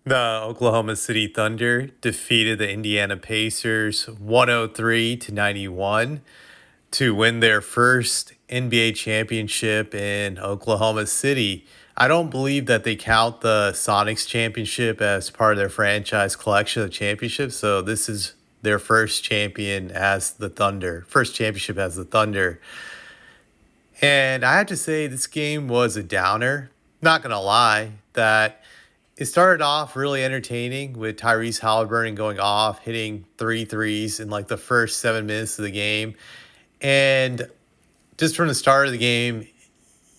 The Oklahoma City Thunder defeated the Indiana Pacers 103 to 91 to win their first NBA championship in Oklahoma City. I don't believe that they count the Sonics championship as part of their franchise collection of championships, so this is their first champion as the Thunder, first championship as the Thunder. And I have to say, this game was a downer. Not gonna lie, that it started off really entertaining with Tyrese Halliburton going off, hitting three threes in like the first 7 minutes of the game. And just from the start of the game,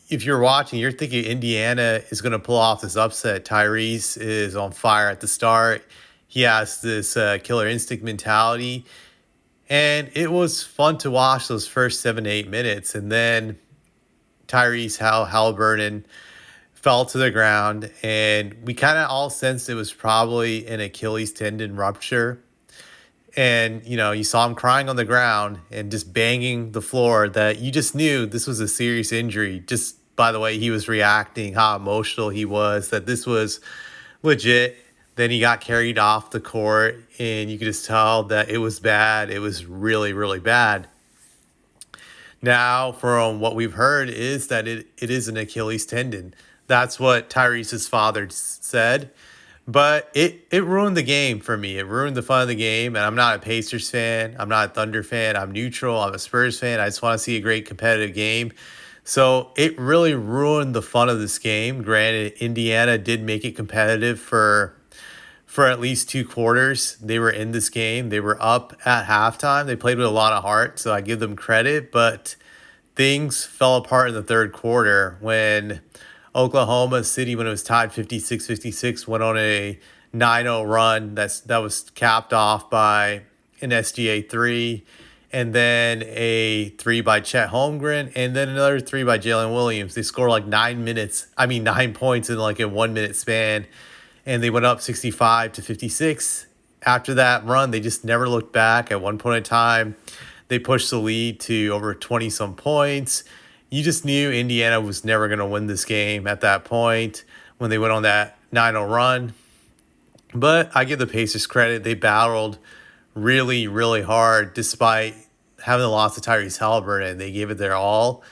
if you're watching, you're thinking Indiana is going to pull off this upset. Tyrese is on fire at the start. He has this killer instinct mentality. And it was fun to watch those first 7 to 8 minutes. And then Halliburton fell to the ground, and we kind of all sensed it was probably an Achilles tendon rupture. And, you saw him crying on the ground and just banging the floor, that you just knew this was a serious injury just by the way he was reacting, how emotional he was, that this was legit. Then he got carried off the court, and you could just tell that it was bad. It was really, really bad. Now, from what we've heard, is that it is an Achilles tendon. That's what Tyrese's father said. But it ruined the game for me. It ruined the fun of the game. And I'm not a Pacers fan. I'm not a Thunder fan. I'm neutral. I'm a Spurs fan. I just want to see a great competitive game. So it really ruined the fun of this game. Granted, Indiana did make it competitive for at least 2 quarters. They were in this game. They were up at halftime. They played with a lot of heart, so I give them credit. But things fell apart in the third quarter when Oklahoma City, when it was tied 56-56, went on a 9-0 run that was capped off by an SGA three, and then a three by Chet Holmgren, and then another three by Jalen Williams. They scored like 9 points in like a 1 minute span, and they went up 65-56. After that run, they just never looked back. At one point in time, they pushed the lead to over 20 some points. You just knew Indiana was never going to win this game at that point when they went on that 9-0 run. But I give the Pacers credit. They battled really, really hard despite having the loss of Tyrese Halliburton. They gave it their all,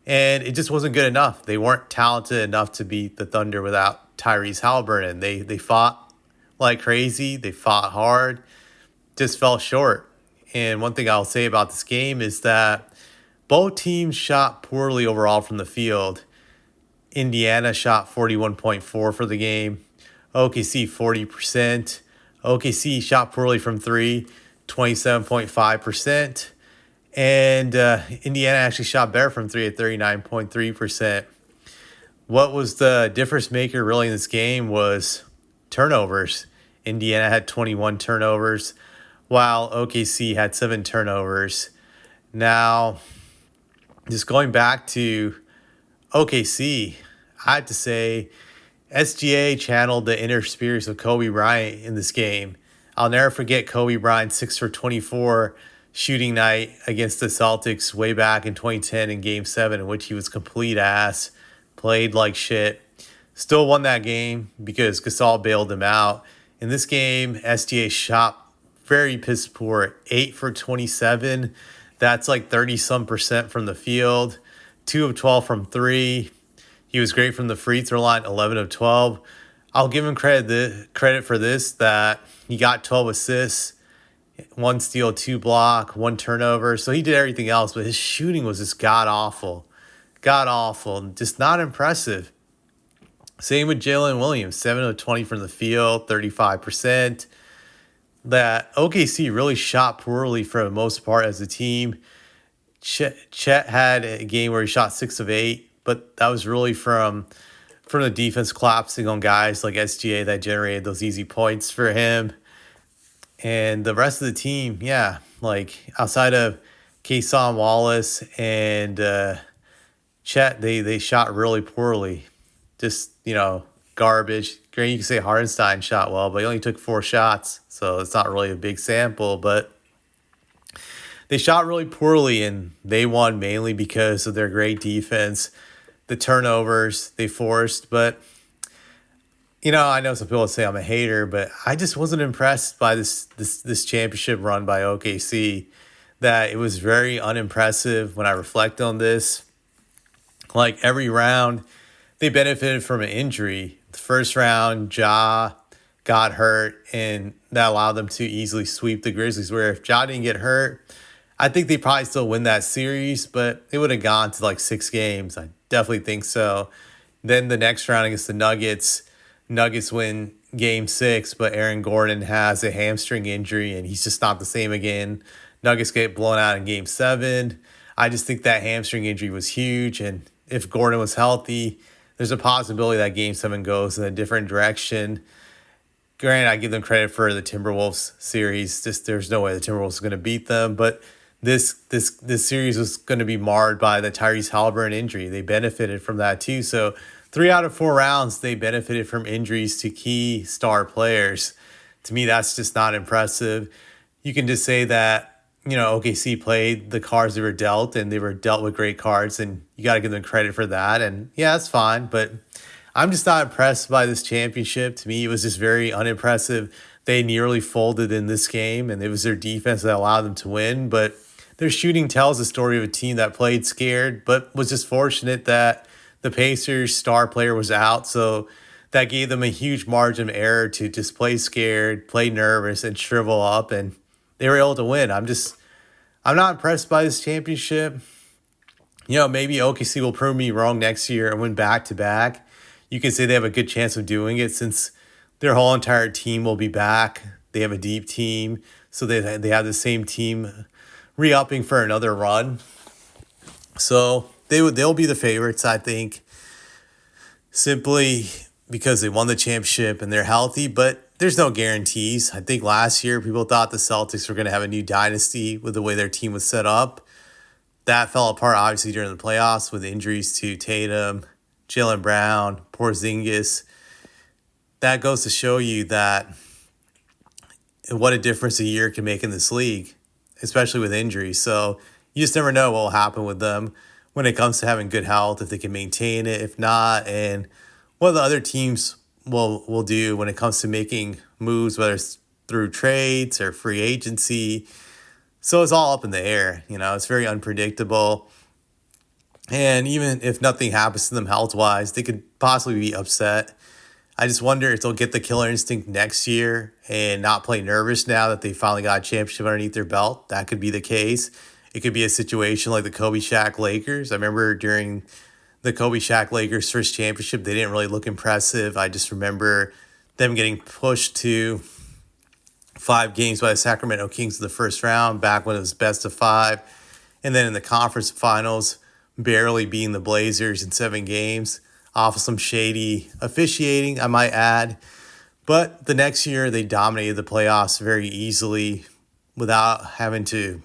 and it just wasn't good enough. They weren't talented enough to beat the Thunder without Tyrese Halliburton. They fought like crazy. They fought hard, just fell short. And one thing I'll say about this game is that both teams shot poorly overall from the field. Indiana shot 41.4 for the game. OKC 40%. OKC shot poorly from three, 27.5%. And Indiana actually shot better from three at 39.3%. What was the difference maker really in this game was turnovers. Indiana had 21 turnovers, while OKC had 7 turnovers. Now, just going back to OKC, I have to say SGA channeled the inner spirits of Kobe Bryant in this game. I'll never forget Kobe Bryant's 6 for 24 shooting night against the Celtics way back in 2010 in Game 7, in which he was complete ass, played like shit. Still won that game because Gasol bailed him out. In this game, SGA shot very piss poor, 8 for 27. That's like 30-some% from the field. 2 of 12 from 3. He was great from the free throw line, 11 of 12. I'll give him credit for this, that he got 12 assists, 1 steal, 2 block, 1 turnover. So he did everything else, but his shooting was just god-awful. God-awful. Just not impressive. Same with Jalen Williams, 7 of 20 from the field, 35%. That OKC really shot poorly for the most part as a team. Chet had a game where he shot 6 of 8, but that was really from the defense collapsing on guys like SGA that generated those easy points for him. And the rest of the team, yeah, like outside of Kason Wallace and Chet, they shot really poorly. Just, garbage. Granted, you can say Hardenstein shot well, but he only took 4 shots, so it's not really a big sample. But they shot really poorly, and they won mainly because of their great defense, the turnovers they forced. But I know some people say I'm a hater, but I just wasn't impressed by this championship run by OKC. That it was very unimpressive when I reflect on this. Like every round, they benefited from an injury. The first round, Ja got hurt, and that allowed them to easily sweep the Grizzlies. Where if Ja didn't get hurt, I think they probably still win that series, but it would have gone to like 6 games. I definitely think so. Then the next round against the Nuggets, Nuggets win game 6, but Aaron Gordon has a hamstring injury and he's just not the same again. Nuggets get blown out in game 7. I just think that hamstring injury was huge. And if Gordon was healthy, there's a possibility that game 7 goes in a different direction. Granted, I give them credit for the Timberwolves series. Just there's no way the Timberwolves are going to beat them, but this series was going to be marred by the Tyrese Halliburton injury. They benefited from that too. So 3 out of 4 rounds, they benefited from injuries to key star players. To me, that's just not impressive. You can just say that, OKC played the cards they were dealt and they were dealt with great cards, and you got to give them credit for that. And yeah, that's fine. But I'm just not impressed by this championship. To me, it was just very unimpressive. They nearly folded in this game, and it was their defense that allowed them to win. But their shooting tells the story of a team that played scared, but was just fortunate that the Pacers' star player was out. So that gave them a huge margin of error to just play scared, play nervous, and shrivel up. And they were able to win. I'm not impressed by this championship. Maybe OKC will prove me wrong next year and win back to back. You can say they have a good chance of doing it since their whole entire team will be back. They have a deep team, so they have the same team re-upping for another run. So they'll be the favorites, I think, simply because they won the championship and they're healthy, but there's no guarantees. I think last year people thought the Celtics were going to have a new dynasty with the way their team was set up. That fell apart, obviously, during the playoffs with injuries to Tatum, Jaylen Brown, Porzingis. That goes to show you that what a difference a year can make in this league, especially with injuries. So you just never know what will happen with them when it comes to having good health, if they can maintain it, if not, and what the other teams will do when it comes to making moves, whether it's through trades or free agency. So it's all up in the air. It's very unpredictable. And even if nothing happens to them health-wise, they could possibly be upset. I just wonder if they'll get the killer instinct next year and not play nervous now that they finally got a championship underneath their belt. That could be the case. It could be a situation like the Kobe Shaq Lakers. I remember during the Kobe Shaq Lakers first championship, they didn't really look impressive. I just remember them getting pushed to 5 games by the Sacramento Kings in the first round, back when it was best of 5. And then in the conference finals, barely beating the Blazers in 7 games off of some shady officiating, I might add. But the next year, they dominated the playoffs very easily without having to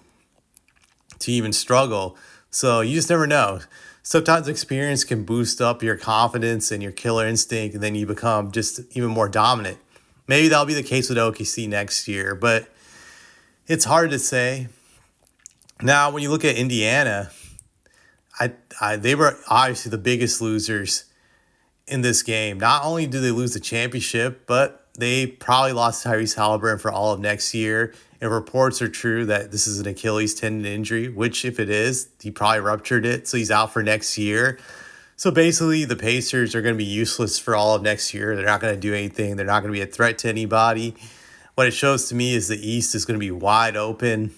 even struggle. So you just never know. Sometimes experience can boost up your confidence and your killer instinct, and then you become just even more dominant. Maybe that'll be the case with OKC next year, but it's hard to say. Now, when you look at Indiana, they were obviously the biggest losers in this game. Not only did they lose the championship, but they probably lost Tyrese Halliburton for all of next year. And reports are true that this is an Achilles tendon injury, which if it is, he probably ruptured it, so he's out for next year. So basically, the Pacers are going to be useless for all of next year. They're not going to do anything. They're not going to be a threat to anybody. What it shows to me is the East is going to be wide open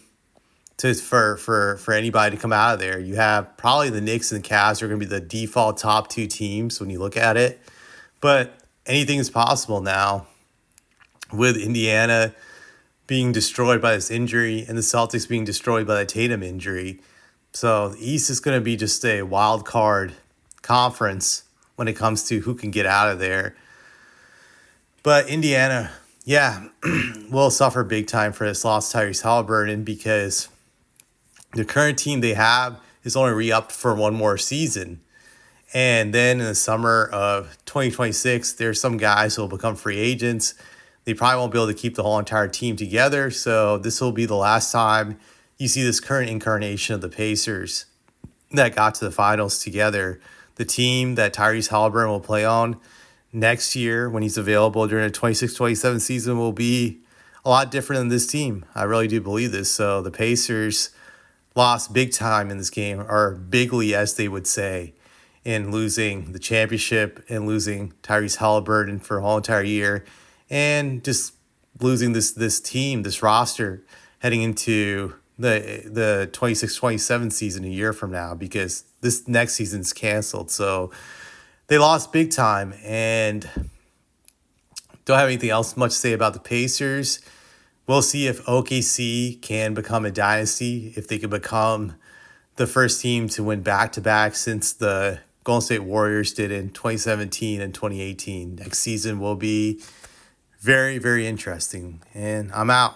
for anybody to come out of there. You have probably the Knicks and the Cavs are going to be the default top 2 teams when you look at it. But anything is possible now with Indiana being destroyed by this injury and the Celtics being destroyed by the Tatum injury. So the East is going to be just a wild card conference when it comes to who can get out of there. But Indiana, will suffer big time for this loss to Tyrese Halliburton because the current team they have is only re-upped for one more season. And then in the summer of 2026, there's some guys who will become free agents. They probably won't be able to keep the whole entire team together. So this will be the last time you see this current incarnation of the Pacers that got to the finals together. The team that Tyrese Halliburton will play on next year when he's available during the 26-27 season will be a lot different than this team. I really do believe this. So the Pacers lost big time in this game, or bigly, as they would say, in losing the championship and losing Tyrese Halliburton for a whole entire year, and just losing this team, this roster, heading into the 26-27 season a year from now, because this next season's canceled. So they lost big time, and don't have anything else much to say about the Pacers. We'll see if OKC can become a dynasty, if they can become the first team to win back-to-back since the Golden State Warriors did in 2017 and 2018. Next season will be very, very interesting. And I'm out.